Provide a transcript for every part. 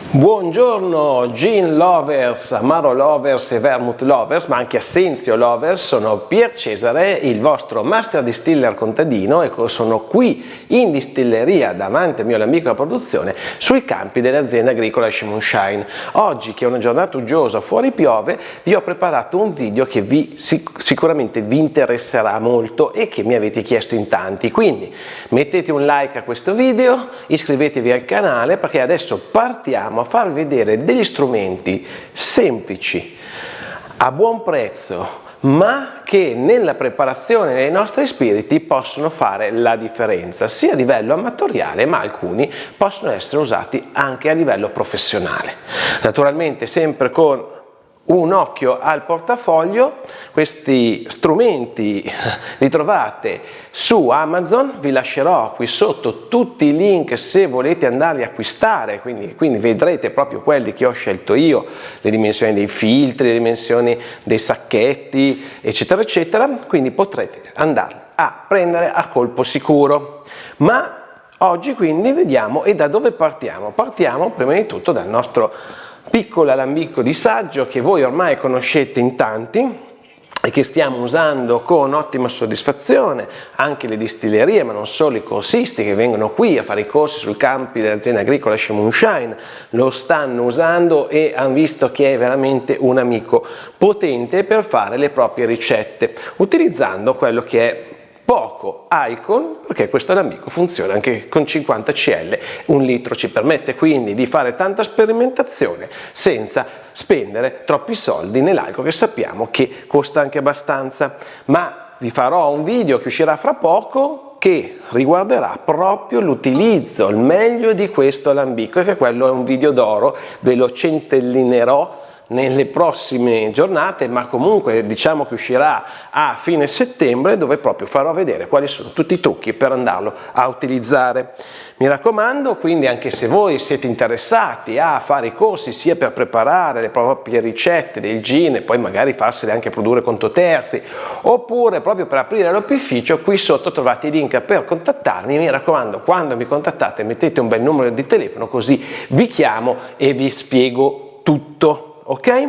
Buongiorno gin lovers, amaro lovers e vermouth lovers, ma anche assenzio lovers. Sono Pier Cesare, il vostro master distiller contadino, e sono qui in distilleria davanti al mio amico della produzione sui campi dell'azienda agricola Esce Moonshine. Oggi, che è una giornata uggiosa, fuori piove, vi ho preparato un video che sicuramente vi interesserà molto e che mi avete chiesto in tanti. Quindi mettete un like a questo video, iscrivetevi al canale, perché adesso partiamo a farvi vedere degli strumenti semplici, a buon prezzo, ma che nella preparazione dei nostri spiriti possono fare la differenza, sia a livello amatoriale, ma alcuni possono essere usati anche a livello professionale. Naturalmente sempre con un occhio al portafoglio. Questi strumenti li trovate su Amazon, vi lascerò qui sotto tutti i link se volete andarli a acquistare, quindi vedrete proprio quelli che ho scelto io, le dimensioni dei filtri, le dimensioni dei sacchetti, eccetera eccetera, quindi potrete andarli a prendere a colpo sicuro. Ma oggi quindi vediamo e da dove partiamo. Partiamo prima di tutto dal nostro piccolo alambico di saggio che voi ormai conoscete in tanti e che stiamo usando con ottima soddisfazione. Anche le distillerie, ma non solo, i corsisti che vengono qui a fare i corsi sul campi dell'azienda agricola Esce Moonshine lo stanno usando e hanno visto che è veramente un amico potente per fare le proprie ricette, utilizzando quello che è poco alcol, perché questo alambico funziona anche con 50 cl, un litro. Ci permette quindi di fare tanta sperimentazione senza spendere troppi soldi nell'alcol, che sappiamo che costa anche abbastanza. Ma vi farò un video che uscirà fra poco che riguarderà proprio l'utilizzo, il meglio di questo alambico, e che quello è un video d'oro, ve lo centellinerò nelle prossime giornate, ma comunque diciamo che uscirà a fine settembre, dove proprio farò vedere quali sono tutti i trucchi per andarlo a utilizzare. Mi raccomando, quindi, anche se voi siete interessati a fare i corsi sia per preparare le proprie ricette del gin e poi magari farsele anche produrre conto terzi, oppure proprio per aprire l'opificio, qui sotto trovate i link per contattarmi. Mi raccomando, quando mi contattate mettete un bel numero di telefono, così vi chiamo e vi spiego tutto. Ok?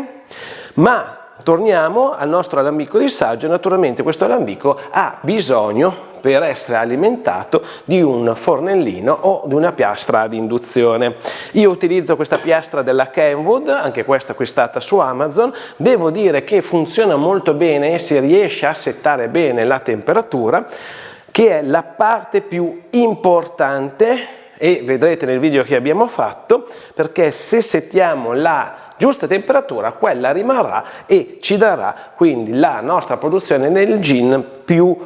Ma torniamo al nostro alambico di saggio. Naturalmente questo alambico ha bisogno, per essere alimentato, di un fornellino o di una piastra ad induzione. Io utilizzo questa piastra della Kenwood, anche questa acquistata su Amazon. Devo dire che funziona molto bene e si riesce a settare bene la temperatura, che è la parte più importante, e vedrete nel video che abbiamo fatto, perché se settiamo la giusta temperatura, quella rimarrà e ci darà quindi la nostra produzione nel gin più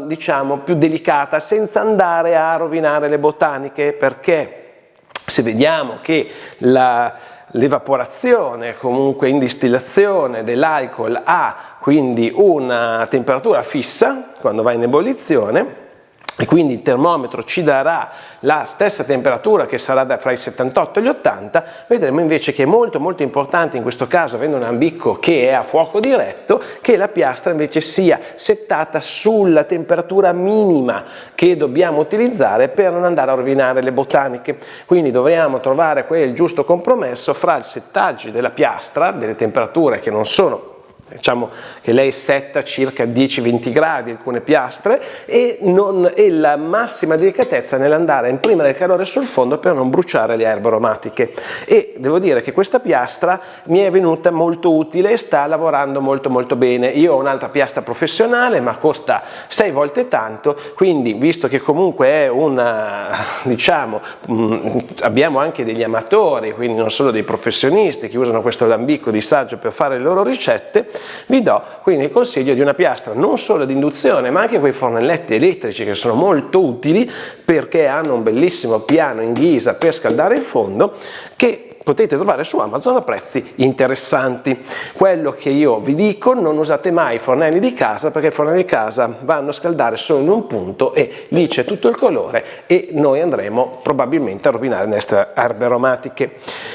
diciamo più delicata, senza andare a rovinare le botaniche, perché se vediamo che l'evaporazione comunque in distillazione dell'alcol ha quindi una temperatura fissa quando va in ebollizione, e quindi il termometro ci darà la stessa temperatura, che sarà fra i 78 e gli 80, vedremo invece che è molto molto importante in questo caso, avendo un alambico che è a fuoco diretto, che la piastra invece sia settata sulla temperatura minima che dobbiamo utilizzare per non andare a rovinare le botaniche. Quindi dovremo trovare quel giusto compromesso fra il settaggio della piastra, delle temperature che non sono, diciamo che lei setta circa 10-20 gradi alcune piastre, e la massima delicatezza nell'andare a imprimere il calore sul fondo per non bruciare le erbe aromatiche. E devo dire che questa piastra mi è venuta molto utile e sta lavorando molto molto bene. Io ho un'altra piastra professionale, ma costa 6 volte tanto, quindi visto che comunque è diciamo abbiamo anche degli amatori, quindi non solo dei professionisti che usano questo alambico di saggio per fare le loro ricette, vi do quindi il consiglio di una piastra non solo di induzione, ma anche quei fornelletti elettrici che sono molto utili, perché hanno un bellissimo piano in ghisa per scaldare il fondo, che potete trovare su Amazon a prezzi interessanti. Quello che io vi dico: non usate mai i fornelli di casa, perché i fornelli di casa vanno a scaldare solo in un punto e lì c'è tutto il colore e noi andremo probabilmente a rovinare le nostre erbe aromatiche.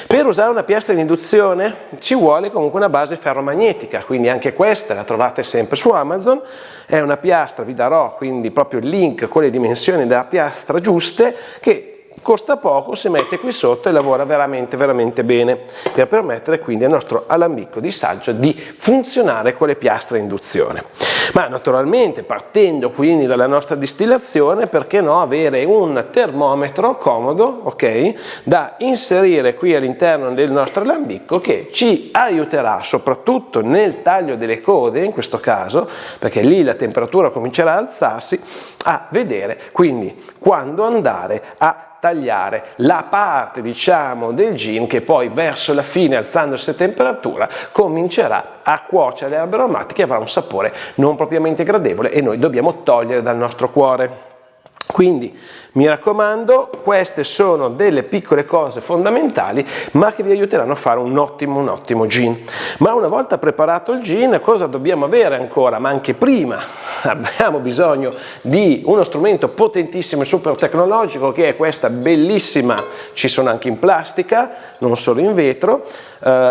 Per usare una piastra di induzione ci vuole comunque una base ferromagnetica, quindi anche questa la trovate sempre su Amazon. È una piastra, vi darò quindi proprio il link con le dimensioni della piastra giuste, che costa poco, si mette qui sotto e lavora veramente bene per permettere quindi al nostro alambicco di saggio di funzionare con le piastre a induzione. Ma naturalmente, partendo quindi dalla nostra distillazione, perché no avere un termometro comodo, ok, da inserire qui all'interno del nostro alambicco, che ci aiuterà soprattutto nel taglio delle code, in questo caso, perché lì la temperatura comincerà ad alzarsi, a vedere quindi quando andare a tagliare la parte, diciamo, del gin che poi verso la fine, alzandosi a temperatura, comincerà a cuocere le erbe aromatiche e avrà un sapore non propriamente gradevole e noi dobbiamo togliere dal nostro cuore. Quindi mi raccomando, queste sono delle piccole cose fondamentali ma che vi aiuteranno a fare un ottimo gin. Ma una volta preparato il gin, cosa dobbiamo avere ancora? Ma anche prima abbiamo bisogno di uno strumento potentissimo e super tecnologico, che è questa bellissima, ci sono anche in plastica, non solo in vetro,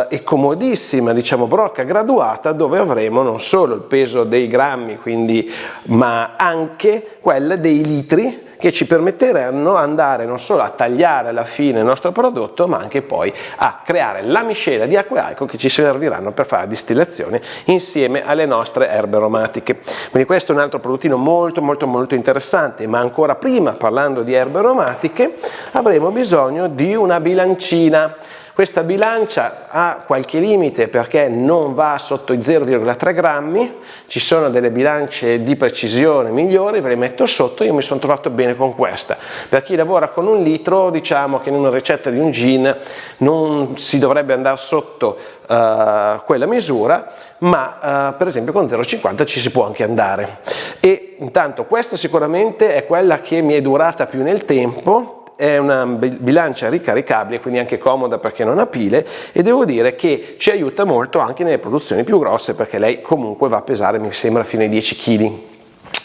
e comodissima, diciamo, brocca graduata, dove avremo non solo il peso dei grammi, quindi, ma anche quella dei litri, che ci permetteranno andare non solo a tagliare alla fine il nostro prodotto, ma anche poi a creare la miscela di acqua e alcol che ci serviranno per fare la distillazione insieme alle nostre erbe aromatiche. Quindi questo è un altro prodottino molto interessante. Ma ancora prima, parlando di erbe aromatiche, avremo bisogno di una bilancina. Questa bilancia ha qualche limite perché non va sotto i 0,3 grammi, ci sono delle bilance di precisione migliori, ve le metto sotto. Io mi sono trovato bene con questa. Per chi lavora con un litro, diciamo che in una ricetta di un gin non si dovrebbe andare sotto quella misura, ma per esempio con 0,50 ci si può anche andare. E intanto questa sicuramente è quella che mi è durata più nel tempo. È una bilancia ricaricabile, quindi anche comoda perché non ha pile, e devo dire che ci aiuta molto anche nelle produzioni più grosse, perché lei comunque va a pesare, mi sembra, fino ai 10 kg.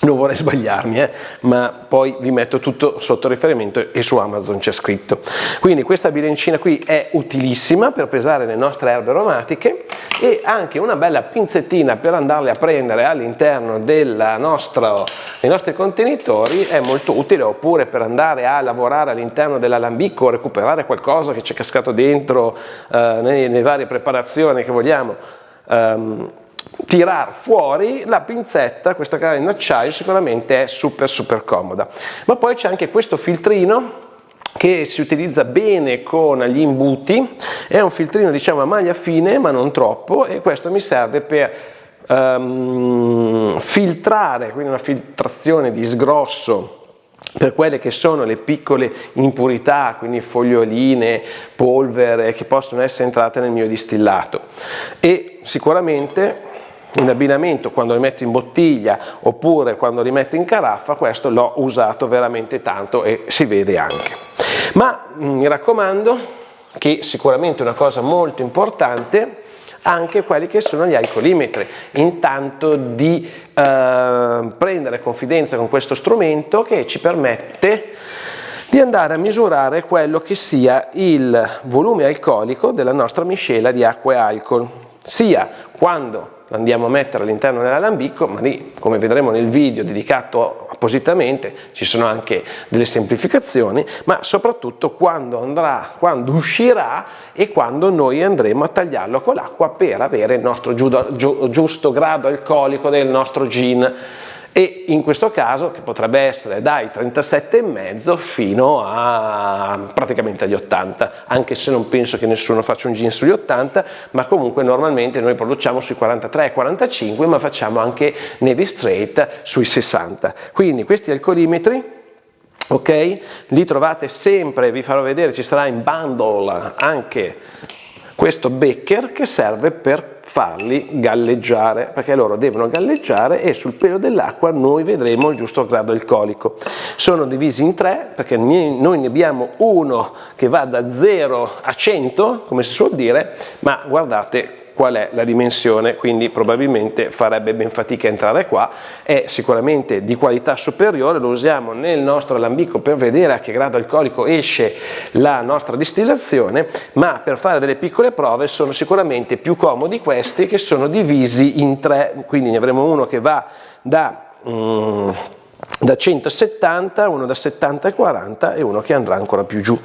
Non vorrei sbagliarmi, ma poi vi metto tutto sotto riferimento e su Amazon c'è scritto. Quindi questa bilancina qui è utilissima per pesare le nostre erbe aromatiche, e anche una bella pinzettina per andarle a prendere all'interno dei nostri contenitori è molto utile, oppure per andare a lavorare all'interno dell'alambicco, recuperare qualcosa che ci è cascato dentro nelle varie preparazioni che vogliamo tirar fuori. La pinzetta, questa cara in acciaio, sicuramente è super comoda. Ma poi c'è anche questo filtrino che si utilizza bene con gli imbuti, è un filtrino, diciamo, a maglia fine ma non troppo, e questo mi serve per filtrare, quindi una filtrazione di sgrosso per quelle che sono le piccole impurità, quindi foglioline, polvere che possono essere entrate nel mio distillato. E sicuramente in abbinamento, quando li metto in bottiglia oppure quando li metto in caraffa, questo l'ho usato veramente tanto e si vede anche. Ma mi raccomando che sicuramente una cosa molto importante, anche quelli che sono gli alcolimetri. Intanto di prendere confidenza con questo strumento che ci permette di andare a misurare quello che sia il volume alcolico della nostra miscela di acqua e alcol, sia quando andiamo a mettere all'interno dell'alambicco, ma lì, come vedremo nel video dedicato appositamente, ci sono anche delle semplificazioni, ma soprattutto quando uscirà e quando noi andremo a tagliarlo con l'acqua per avere il nostro giusto grado alcolico del nostro gin. E in questo caso, che potrebbe essere dai 37,5 fino a praticamente agli 80, anche se non penso che nessuno faccia un gin sugli 80, ma comunque normalmente noi produciamo sui 43-45, ma facciamo anche Navy Straight sui 60. Quindi questi alcolimetri, ok, li trovate sempre, vi farò vedere, ci sarà in bundle anche questo becker che serve per farli galleggiare, perché loro devono galleggiare e sul pelo dell'acqua noi vedremo il giusto grado alcolico. Sono divisi in 3 perché noi ne abbiamo uno che va da 0 a 100, come si suol dire, ma guardate qual è la dimensione, quindi probabilmente farebbe ben fatica a entrare qua. È sicuramente di qualità superiore, lo usiamo nel nostro alambicco per vedere a che grado alcolico esce la nostra distillazione, ma per fare delle piccole prove sono sicuramente più comodi questi, che sono divisi in 3, quindi ne avremo uno che va da da 170, uno da 70 e 40 e uno che andrà ancora più giù.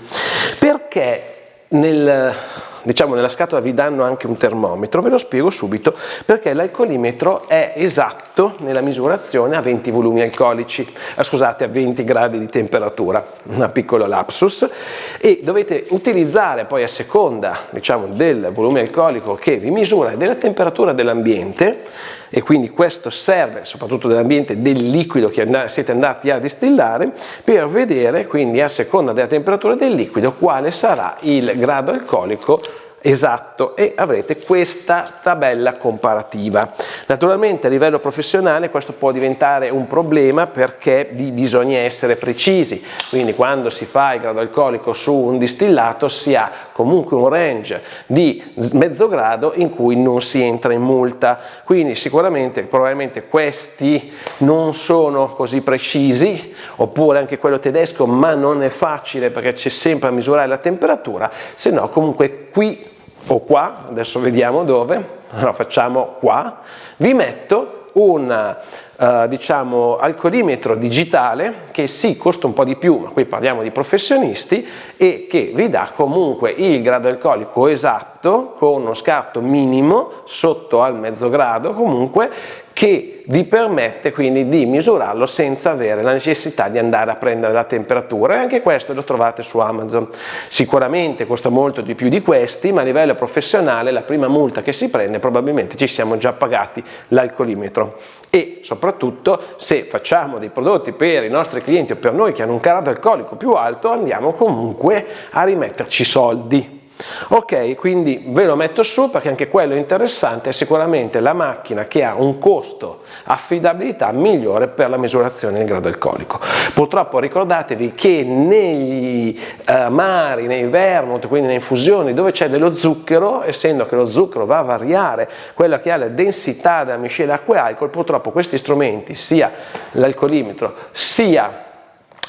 Perché nella scatola vi danno anche un termometro? Ve lo spiego subito, perché l'alcolimetro è esatto nella misurazione a 20 volumi alcolici, scusate, a 20 gradi di temperatura, un piccolo lapsus, e dovete utilizzare poi a seconda, del volume alcolico che vi misura e della temperatura dell'ambiente, e quindi questo serve soprattutto dell'ambiente, del liquido che siete andati a distillare, per vedere quindi a seconda della temperatura del liquido quale sarà il grado alcolico esatto, e avrete questa tabella comparativa. Naturalmente a livello professionale questo può diventare un problema, perché bisogna essere precisi, quindi quando si fa il grado alcolico su un distillato si ha comunque un range di mezzo grado in cui non si entra in multa, quindi probabilmente questi non sono così precisi, oppure anche quello tedesco, ma non è facile perché c'è sempre a misurare la temperatura, se no comunque qui o qua, adesso vediamo dove, allora facciamo qua, vi metto un alcolimetro digitale che sì, costa un po' di più, ma qui parliamo di professionisti, e che vi dà comunque il grado alcolico esatto con uno scarto minimo sotto al mezzo grado, comunque, che vi permette quindi di misurarlo senza avere la necessità di andare a prendere la temperatura, e anche questo lo trovate su Amazon. Sicuramente costa molto di più di questi, ma a livello professionale la prima multa che si prende probabilmente ci siamo già pagati l'alcolimetro, e soprattutto se facciamo dei prodotti per i nostri clienti o per noi che hanno un grado alcolico più alto, andiamo comunque a rimetterci soldi. Ok, quindi ve lo metto su perché anche quello è interessante, è sicuramente la macchina che ha un costo affidabilità migliore per la misurazione del grado alcolico. Purtroppo ricordatevi che negli amari, nei vermouth, quindi nelle infusioni dove c'è dello zucchero, essendo che lo zucchero va a variare quella che è la densità della miscela acqua e alcol, purtroppo questi strumenti, sia l'alcolimetro sia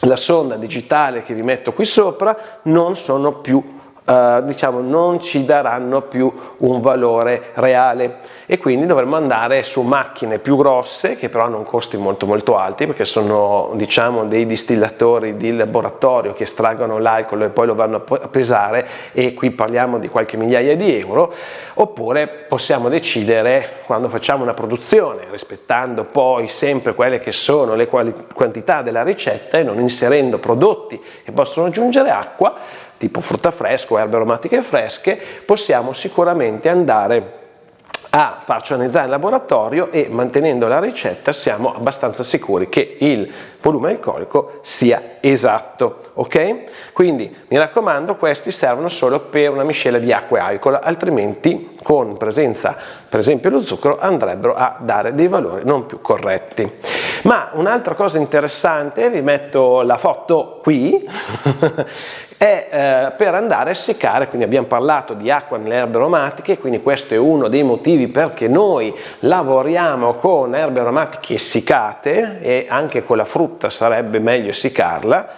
la sonda digitale che vi metto qui sopra, non sono più non ci daranno più un valore reale, e quindi dovremmo andare su macchine più grosse che però non costi molto alti, perché sono dei distillatori di laboratorio che estraggono l'alcol e poi lo vanno a pesare, e qui parliamo di qualche migliaia di euro. Oppure possiamo decidere, quando facciamo una produzione, rispettando poi sempre quelle che sono le quantità della ricetta e non inserendo prodotti che possono aggiungere acqua, tipo frutta fresca o erbe aromatiche fresche, possiamo sicuramente andare a farci analizzare in laboratorio, e mantenendo la ricetta siamo abbastanza sicuri che il volume alcolico sia esatto, ok? Quindi mi raccomando, questi servono solo per una miscela di acqua e alcol, altrimenti con presenza per esempio lo zucchero andrebbero a dare dei valori non più corretti. Ma un'altra cosa interessante, vi metto la foto qui, è per andare a seccare, quindi abbiamo parlato di acqua nelle erbe aromatiche, quindi questo è uno dei motivi perché noi lavoriamo con erbe aromatiche essiccate, e anche con la frutta sarebbe meglio essiccarla,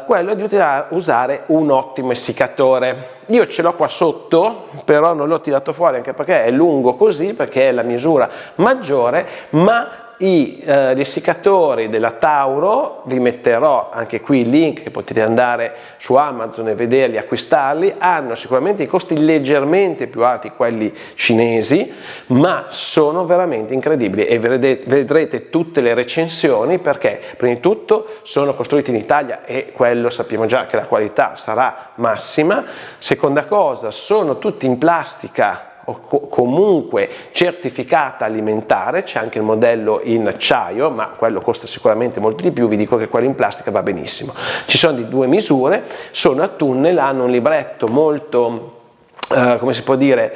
quello di usare un ottimo essiccatore. Io ce l'ho qua sotto, però non l'ho tirato fuori anche perché è lungo così, perché è la misura maggiore, ma gli essiccatori della Tauro, vi metterò anche qui il link che potete andare su Amazon e vederli, acquistarli, hanno sicuramente i costi leggermente più alti di quelli cinesi, ma sono veramente incredibili, e vedrete tutte le recensioni, perché prima di tutto sono costruiti in Italia e quello sappiamo già che la qualità sarà massima. Seconda cosa, sono tutti in plastica o comunque certificata alimentare, c'è anche il modello in acciaio, ma quello costa sicuramente molto di più, vi dico che quello in plastica va benissimo. Ci sono di due misure, sono a tunnel, hanno un libretto molto, come si può dire,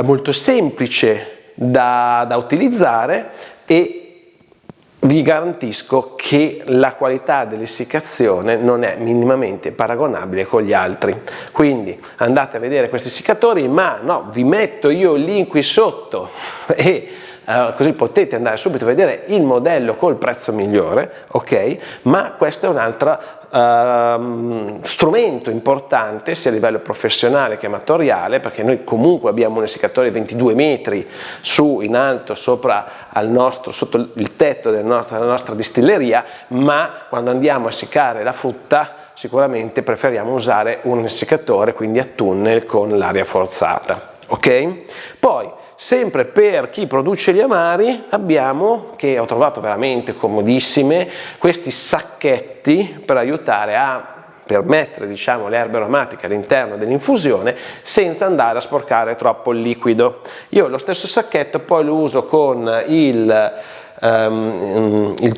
molto semplice da utilizzare, e vi garantisco che la qualità dell'essiccazione non è minimamente paragonabile con gli altri. Quindi andate a vedere questi essiccatori, ma no, vi metto io il link qui sotto, e così potete andare subito a vedere il modello col prezzo migliore, ok? Ma questa è un'altra strumento importante sia a livello professionale che amatoriale, perché noi comunque abbiamo un essiccatore di 22 metri su in alto sopra sotto il tetto della nostra distilleria, ma quando andiamo a essiccare la frutta sicuramente preferiamo usare un essiccatore quindi a tunnel con l'aria forzata, ok? Poi sempre per chi produce gli amari abbiamo, che ho trovato veramente comodissime, questi sacchetti per aiutare per mettere diciamo le erbe aromatiche all'interno dell'infusione senza andare a sporcare troppo il liquido. Io lo stesso sacchetto poi lo uso con il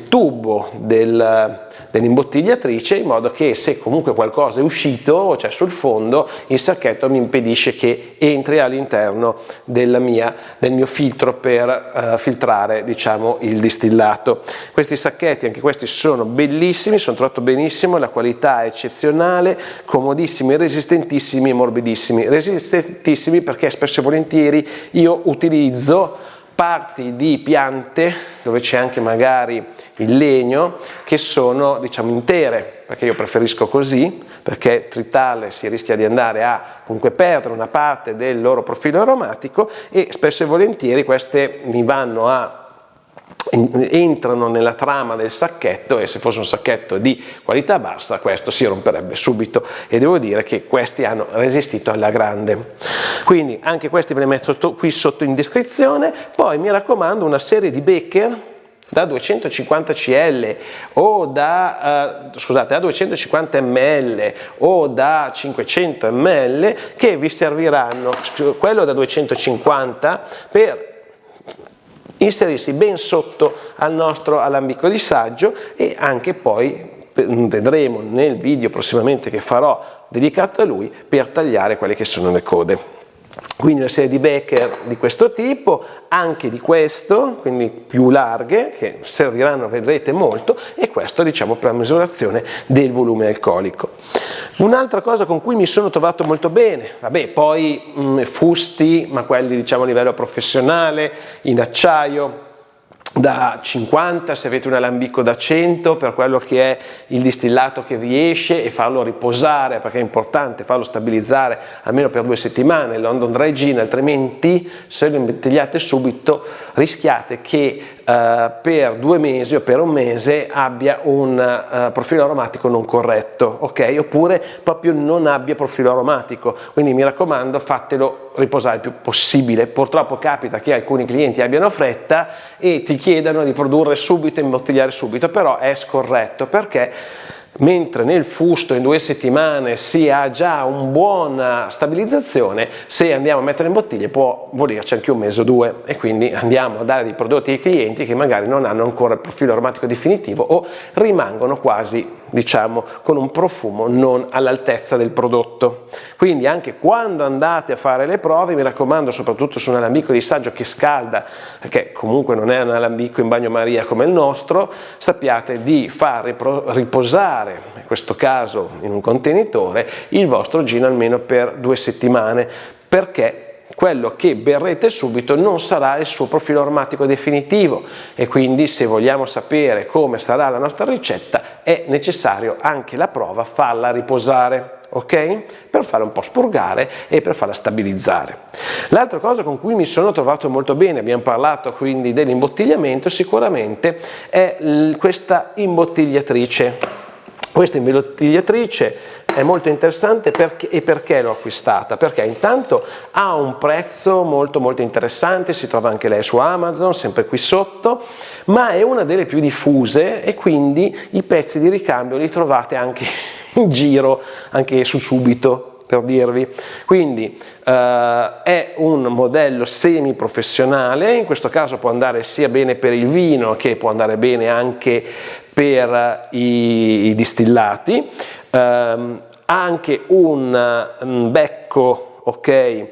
tubo dell'imbottigliatrice, in modo che se comunque qualcosa è uscito o c'è sul fondo, il sacchetto mi impedisce che entri all'interno del mio filtro per filtrare diciamo il distillato. Questi sacchetti, anche questi, sono bellissimi, sono trovati benissimo, la qualità è eccezionale, comodissimi, resistentissimi e morbidissimi. Resistentissimi perché spesso e volentieri io utilizzo parti di piante dove c'è anche magari il legno, che sono diciamo intere, perché io preferisco così, perché tritale si rischia di andare a comunque perdere una parte del loro profilo aromatico, e spesso e volentieri queste entrano nella trama del sacchetto, e se fosse un sacchetto di qualità bassa questo si romperebbe subito, e devo dire che questi hanno resistito alla grande. Quindi anche questi ve li metto qui sotto in descrizione. Poi mi raccomando una serie di becker da 250 cl o da 250 ml o da 500 ml che vi serviranno. Quello da 250 per inserirsi ben sotto al nostro alambico di saggio, e anche poi vedremo nel video prossimamente che farò dedicato a lui, per tagliare quelle che sono le code. Quindi una serie di becker di questo tipo, anche di questo, quindi più larghe, che serviranno, vedrete, molto, e questo diciamo per la misurazione del volume alcolico. Un'altra cosa con cui mi sono trovato molto bene, poi fusti, ma quelli diciamo a livello professionale, in acciaio, da 50, se avete un alambico da 100, per quello che è il distillato che vi esce, e farlo riposare, perché è importante farlo stabilizzare almeno per 2 settimane, il London Dry Gin, altrimenti se lo imbottigliate subito rischiate che per 2 mesi o per un mese abbia un profilo aromatico non corretto, ok? Oppure proprio non abbia profilo aromatico. Quindi mi raccomando, fatelo riposare il più possibile. Purtroppo capita che alcuni clienti abbiano fretta e ti chiedano di produrre subito e imbottigliare subito, però è scorretto, perché mentre nel fusto in 2 settimane si ha già una buona stabilizzazione, se andiamo a mettere in bottiglie può volerci anche 1 mese o 2, e quindi andiamo a dare dei prodotti ai clienti che magari non hanno ancora il profilo aromatico definitivo o rimangono quasi diciamo con un profumo non all'altezza del prodotto. Quindi anche quando andate a fare le prove, mi raccomando, soprattutto su un alambico di saggio che scalda, perché comunque non è un alambico in bagnomaria come il nostro, sappiate di far riposare, in questo caso in un contenitore, il vostro gin almeno per 2 settimane, perché quello che berrete subito non sarà il suo profilo aromatico definitivo, e quindi se vogliamo sapere come sarà la nostra ricetta è necessario anche la prova farla riposare, ok? Per farla un po' spurgare e per farla stabilizzare. L'altra cosa con cui mi sono trovato molto bene, abbiamo parlato quindi dell'imbottigliamento, sicuramente è questa imbottigliatrice. Questa imbottigliatrice è molto interessante perché l'ho acquistata? Perché intanto ha un prezzo molto interessante, si trova anche lei su Amazon, sempre qui sotto, ma è una delle più diffuse, e quindi i pezzi di ricambio li trovate anche in giro, anche su Subito, per dirvi. Quindi è un modello semi professionale, in questo caso può andare sia bene per il vino che può andare bene anche per i distillati. Ha anche un becco, ok,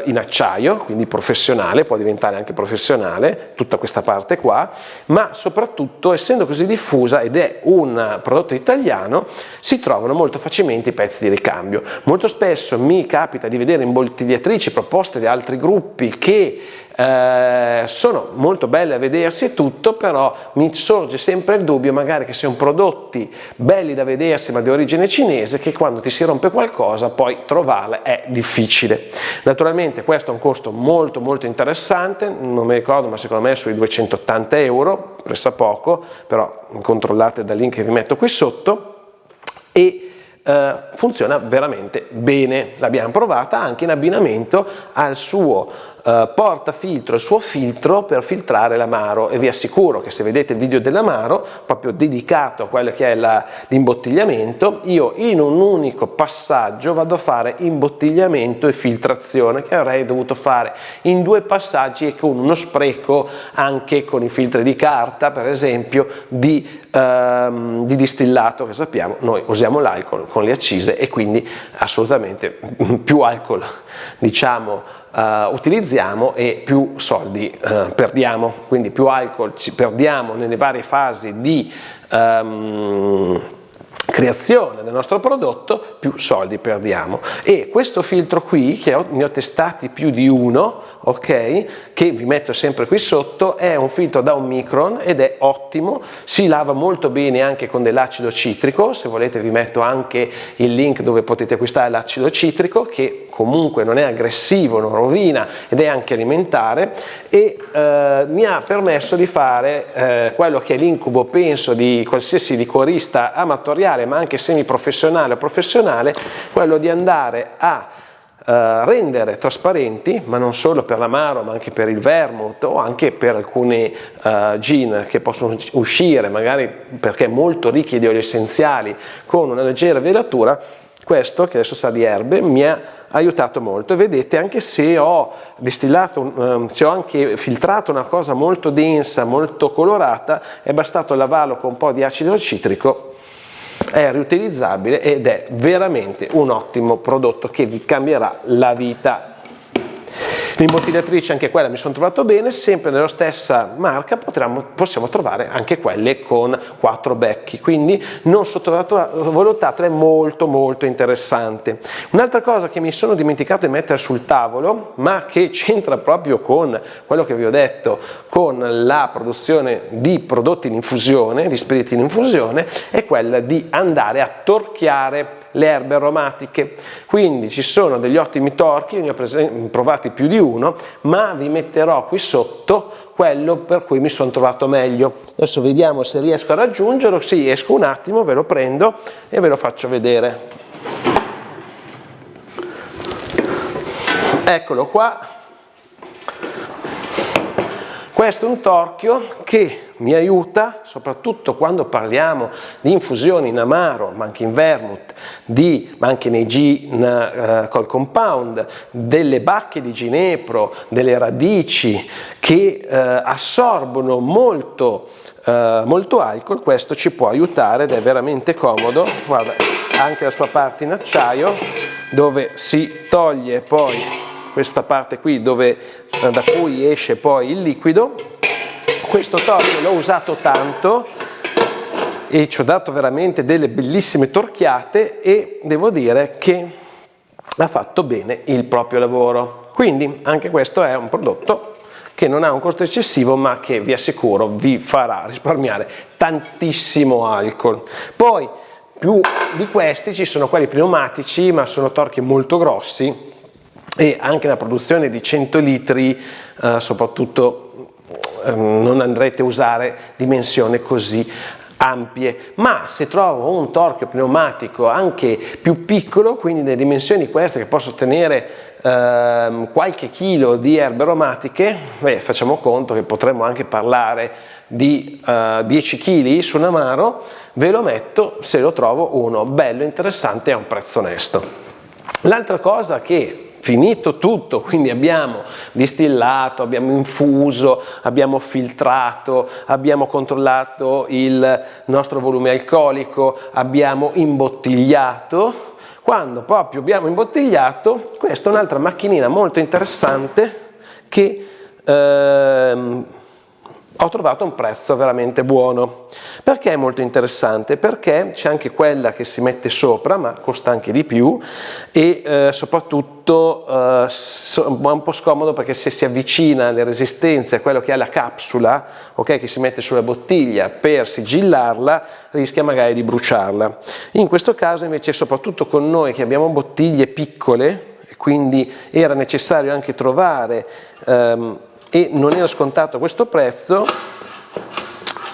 in acciaio, quindi professionale, può diventare anche professionale tutta questa parte qua, ma soprattutto, essendo così diffusa ed è un prodotto italiano, si trovano molto facilmente i pezzi di ricambio. Molto spesso mi capita di vedere imbottigliatrici proposte da altri gruppi che sono molto belle a vedersi e tutto, però mi sorge sempre il dubbio magari che siano prodotti belli da vedersi ma di origine cinese, che quando ti si rompe qualcosa poi trovarle è difficile. Naturalmente questo è un costo molto interessante, non mi ricordo ma secondo me è sui 280 euro, pressappoco, però controllate dal link che vi metto qui sotto, e funziona veramente bene. L'abbiamo provata anche in abbinamento al suo portafiltro, il suo filtro per filtrare l'amaro, e vi assicuro che se vedete il video dell'amaro proprio dedicato a quello che è l'imbottigliamento, io in un unico passaggio vado a fare imbottigliamento e filtrazione, che avrei dovuto fare in 2 passaggi e con uno spreco anche con i filtri di carta, per esempio, di distillato, che sappiamo noi usiamo l'alcol con le accise e quindi assolutamente più alcol diciamo utilizziamo e più soldi perdiamo, quindi più alcol ci perdiamo nelle varie fasi di creazione del nostro prodotto, più soldi perdiamo. E questo filtro qui, che ne ho testati più di uno, ok, che vi metto sempre qui sotto, è un filtro da 1 micron ed è ottimo, si lava molto bene anche con dell'acido citrico. Se volete vi metto anche il link dove potete acquistare l'acido citrico, che comunque non è aggressivo, non rovina ed è anche alimentare, e mi ha permesso di fare quello che è l'incubo, penso, di qualsiasi liquorista amatoriale ma anche semiprofessionale o professionale, quello di andare a rendere trasparenti, ma non solo per l'amaro ma anche per il vermouth o anche per alcuni gin che possono uscire magari perché molto ricchi di oli essenziali con una leggera velatura. Questo, che adesso sa di erbe, mi ha aiutato molto, e vedete, anche se ho distillato, se ho anche filtrato una cosa molto densa, molto colorata, è bastato lavarlo con un po' di acido citrico, è riutilizzabile ed è veramente un ottimo prodotto che vi cambierà la vita. L'imbottigliatrice, anche quella mi sono trovato bene, sempre nella stessa marca possiamo trovare anche quelle con 4 becchi, quindi non sottovalutato, è molto interessante. Un'altra cosa che mi sono dimenticato di mettere sul tavolo, ma che c'entra proprio con quello che vi ho detto, con la produzione di prodotti in infusione, di spiriti in infusione, è quella di andare a torchiare le erbe aromatiche. Quindi ci sono degli ottimi torchi, ne ho provati più di uno, ma vi metterò qui sotto quello per cui mi sono trovato meglio. Adesso vediamo se riesco a raggiungerlo. Sì, esco un attimo, ve lo prendo e ve lo faccio vedere. Eccolo qua. Questo è un torchio che mi aiuta soprattutto quando parliamo di infusioni in amaro, ma anche in vermouth, ma anche nei gin col compound, delle bacche di ginepro, delle radici che assorbono molto alcol. Questo ci può aiutare ed è veramente comodo. Guarda, anche la sua parte in acciaio, dove si toglie poi questa parte qui da cui esce poi il liquido. Questo torchio l'ho usato tanto e ci ho dato veramente delle bellissime torchiate e devo dire che ha fatto bene il proprio lavoro. Quindi anche questo è un prodotto che non ha un costo eccessivo ma che vi assicuro vi farà risparmiare tantissimo alcol. Poi più di questi ci sono quelli pneumatici, ma sono torchi molto grossi, e anche la produzione di 100 litri soprattutto non andrete a usare dimensioni così ampie, ma se trovo un torchio pneumatico anche più piccolo, quindi nelle dimensioni queste, che posso tenere qualche chilo di erbe aromatiche, facciamo conto che potremmo anche parlare di 10 kg su un amaro, ve lo metto se lo trovo uno bello interessante a un prezzo onesto. L'altra cosa che, finito tutto, quindi abbiamo distillato, abbiamo infuso, abbiamo filtrato, abbiamo controllato il nostro volume alcolico, abbiamo imbottigliato. Quando proprio abbiamo imbottigliato, questa è un'altra macchinina molto interessante che ho trovato un prezzo veramente buono. Perché è molto interessante? Perché c'è anche quella che si mette sopra, ma costa anche di più, e soprattutto è un po' scomodo perché se si avvicina alle resistenze a quello che è la capsula, ok, che si mette sulla bottiglia per sigillarla, rischia magari di bruciarla. In questo caso invece, soprattutto con noi che abbiamo bottiglie piccole, quindi era necessario anche trovare e non era scontato questo prezzo,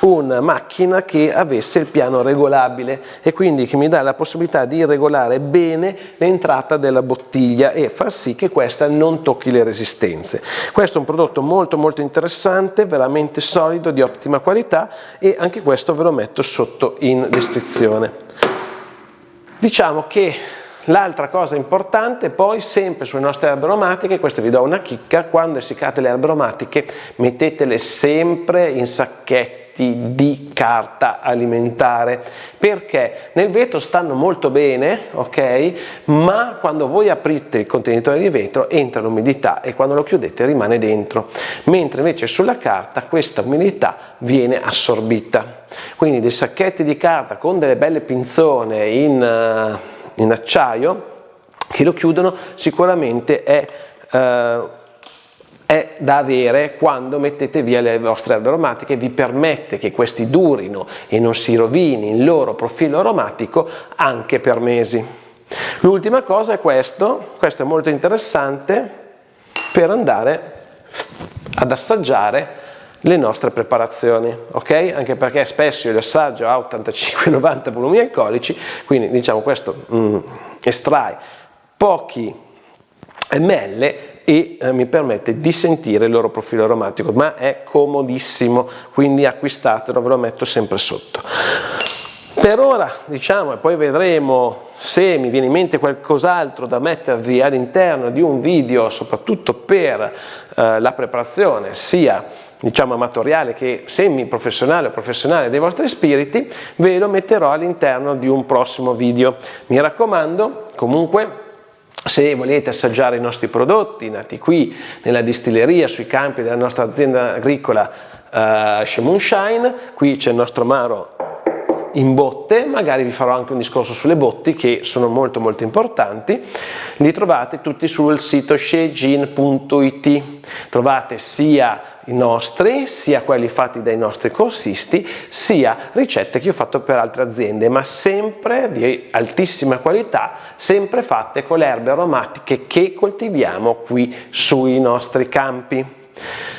una macchina che avesse il piano regolabile e quindi che mi dà la possibilità di regolare bene l'entrata della bottiglia e far sì che questa non tocchi le resistenze. Questo è un prodotto molto molto interessante, veramente solido, di ottima qualità, e anche questo ve lo metto sotto in descrizione. Diciamo che l'altra cosa importante poi, sempre sulle nostre erbe aromatiche, questo vi do una chicca: quando essiccate le erbe aromatiche mettetele sempre in sacchetti di carta alimentare, perché nel vetro stanno molto bene, ok, ma quando voi aprite il contenitore di vetro entra l'umidità e quando lo chiudete rimane dentro, mentre invece sulla carta questa umidità viene assorbita. Quindi dei sacchetti di carta con delle belle pinzone in acciaio che lo chiudono sicuramente è da avere quando mettete via le vostre erbe aromatiche, vi permette che questi durino e non si rovini il loro profilo aromatico anche per mesi. L'ultima cosa è questo è molto interessante per andare ad assaggiare le nostre preparazioni, ok? Anche perché spesso io le assaggio a 85-90 volumi alcolici, quindi diciamo questo estrae pochi ml e mi permette di sentire il loro profilo aromatico, ma è comodissimo, quindi acquistatelo, ve lo metto sempre sotto. Per ora, diciamo, e poi vedremo se mi viene in mente qualcos'altro da mettervi all'interno di un video, soprattutto per la preparazione sia diciamo amatoriale che semi professionale o professionale dei vostri spiriti, ve lo metterò all'interno di un prossimo video. Mi raccomando, comunque, se volete assaggiare i nostri prodotti nati qui nella distilleria sui campi della nostra azienda agricola She Moonshine, qui c'è il nostro amaro in botte, magari vi farò anche un discorso sulle botti che sono molto molto importanti. Li trovate tutti sul sito shegin.it, trovate sia i nostri, sia quelli fatti dai nostri corsisti, sia ricette che ho fatto per altre aziende, ma sempre di altissima qualità, sempre fatte con le erbe aromatiche che coltiviamo qui sui nostri campi.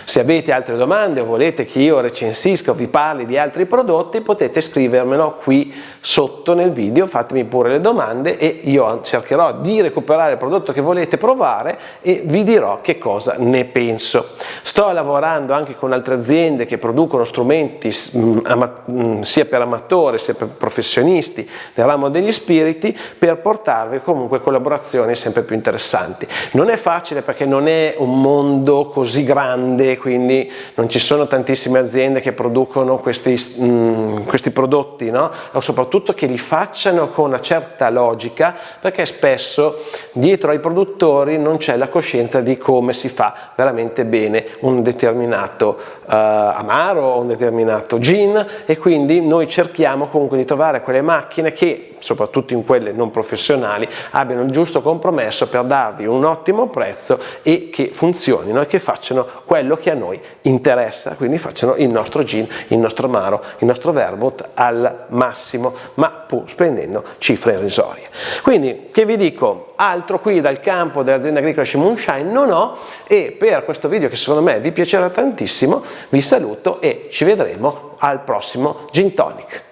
Se avete altre domande o volete che io recensisca o vi parli di altri prodotti, potete scrivermelo qui sotto nel video, fatemi pure le domande e io cercherò di recuperare il prodotto che volete provare e vi dirò che cosa ne penso. Sto lavorando anche con altre aziende che producono strumenti sia per amatori sia per professionisti nel ramo degli spiriti, per portarvi comunque collaborazioni sempre più interessanti. Non è facile perché non è un mondo così grande, quindi non ci sono tantissime aziende che producono questi prodotti, no? O soprattutto che li facciano con una certa logica, perché spesso dietro ai produttori non c'è la coscienza di come si fa veramente bene un determinato amaro o un determinato gin, e quindi noi cerchiamo comunque di trovare quelle macchine che, soprattutto in quelle non professionali, abbiano il giusto compromesso per darvi un ottimo prezzo e che funzionino e che facciano quello che a noi interessa, quindi facciano il nostro gin, il nostro amaro, il nostro vermouth al massimo, ma pur spendendo cifre irrisorie. Quindi, che vi dico, altro qui dal campo dell'azienda agricola She Moonshine non ho, e per questo video che secondo me vi piacerà tantissimo vi saluto e ci vedremo al prossimo Gin Tonic.